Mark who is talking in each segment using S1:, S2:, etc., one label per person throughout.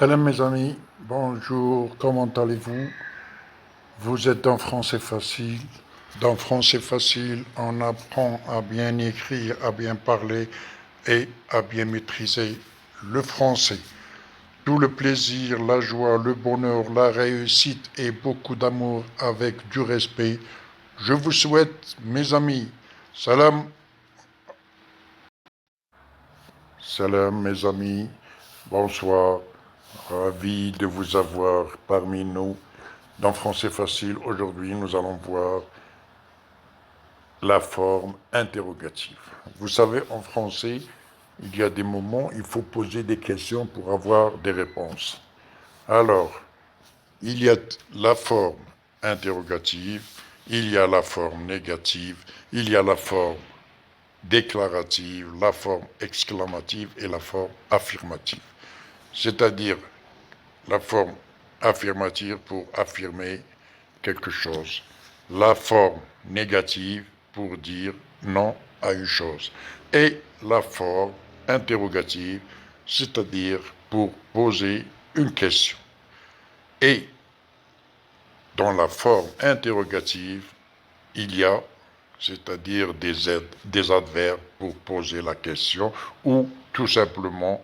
S1: Salam mes amis, bonjour, comment allez-vous? Vous êtes dans Français Facile. Dans Français Facile, on apprend à bien écrire, à bien parler et à bien maîtriser le français. Tout le plaisir, la joie, le bonheur, la réussite et beaucoup d'amour avec du respect. Je vous souhaite, mes amis, salam, salam mes amis, bonsoir, ravi de vous avoir parmi nous. Dans Français Facile, aujourd'hui, nous allons voir la forme interrogative. Vous savez, en français, il y a des moments, il faut poser des questions pour avoir des réponses. Alors, il y a la forme interrogative, il y a la forme négative, il y a la forme déclarative, la forme exclamative et la forme affirmative. C'est-à-dire la forme affirmative pour affirmer quelque chose, la forme négative pour dire non à une chose, et la forme interrogative, c'est-à-dire pour poser une question. Et dans la forme interrogative, il y a, c'est-à-dire des adverbes pour poser la question, ou tout simplement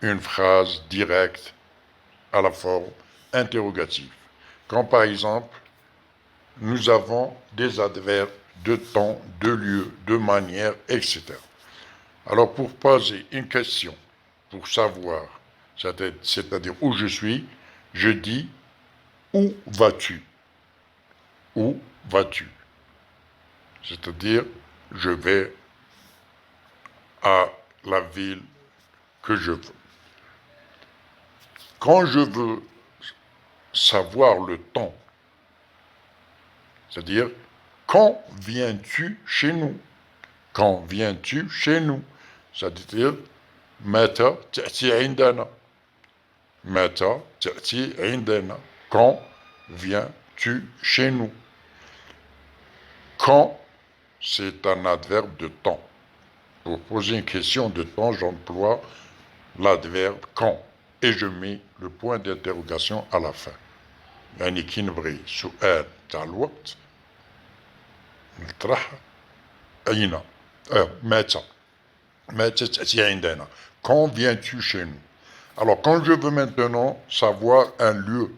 S1: une phrase directe à la forme interrogative. Quand par exemple, nous avons des adverbes de temps, de lieu, de manière, etc. Alors pour poser une question, pour savoir, c'est-à-dire où je suis, je dis où vas-tu? Où vas-tu? C'est-à-dire je vais à la ville que je veux. Quand je veux savoir le temps, c'est-à-dire quand viens-tu chez nous? Quand viens-tu chez nous? C'est-à-dire متى تأتي عندنا؟ متى تأتي عندنا? Quand viens-tu chez nous? Quand, c'est un adverbe de temps. Pour poser une question de temps, j'emploie l'adverbe quand et je mets le point d'interrogation à la fin. يعني كي نبغي سؤال تاع الوقت نطرح أين متى متى تأتي عندنا? Quand viens-tu chez nous? Alors, quand je veux maintenant savoir un lieu,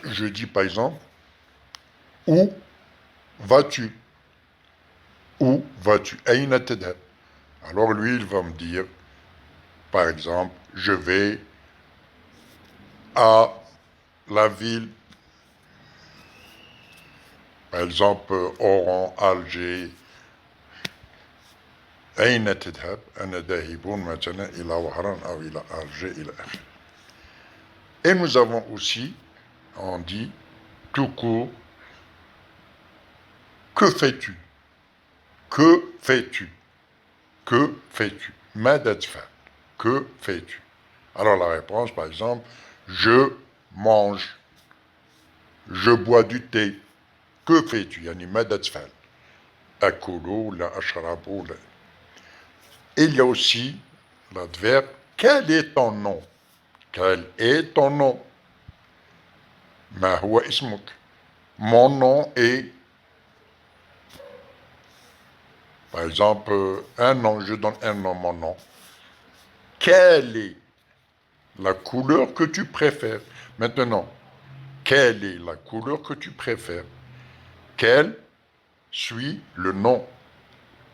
S1: je dis par exemple, où vas-tu? Où vas-tu? أين تذهب? Alors lui, il va me dire, par exemple, je vais à la ville, par exemple, Oran, Alger. أين تذهب؟ أنا ذاهب مثلا إلى وهران أو إلى ألجي إلى آخره. Et nous avons aussi, on dit, tout court, que fais-tu? Que fais-tu? Que fais-tu? ماذا تفعل? Que fais-tu? Alors la réponse, par exemple, je mange, je bois du thé. Que fais-tu? يعني ماذا تفعل? أكل ولا أشرب ولا. Et il y a aussi l'adverbe quel est ton nom? Quel est ton nom? ما هو اسمك? Mon nom est, par exemple, un nom, je donne un nom, mon nom. Quelle est la couleur que tu préfères? Maintenant, quelle est la couleur que tu préfères? Quelle suit le nom.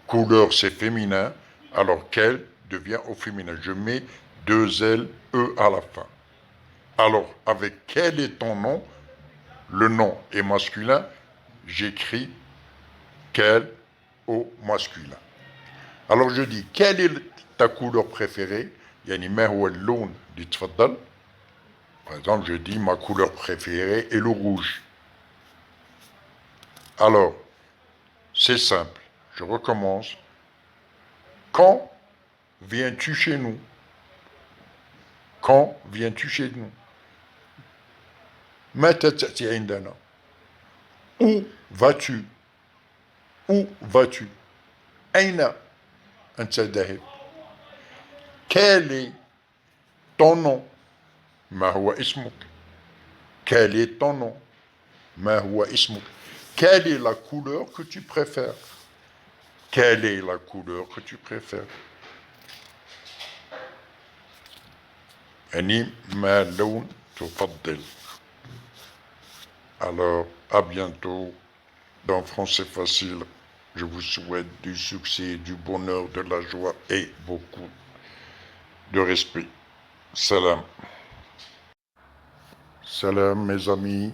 S1: Couleur, c'est féminin, alors quelle devient au féminin. Je mets deux L, E à la fin. Alors, avec quel est ton nom? Le nom est masculin, j'écris quel au masculin. Alors je dis, quelle est ta couleur préférée? يعني ما هو اللون اللي تفضل. Par exemple, je dis, ma couleur préférée est le rouge. Alors, c'est simple. Je recommence. Quand viens-tu chez nous? Quand viens-tu chez nous? متى تأتي عندنا? Où vas-tu? Où vas-tu? أين أنت ذاهب? Quel est ton nom? ما هو اسمك? Quel est ton nom? ما هو اسمك? Quelle est la couleur que tu préfères? Quelle est la couleur que tu préfères? يعني ما لون تفضل. Alors, à bientôt dans Français Facile. Je vous souhaite du succès, du bonheur, de la joie et beaucoup de respect. Salam. Salam mes amis.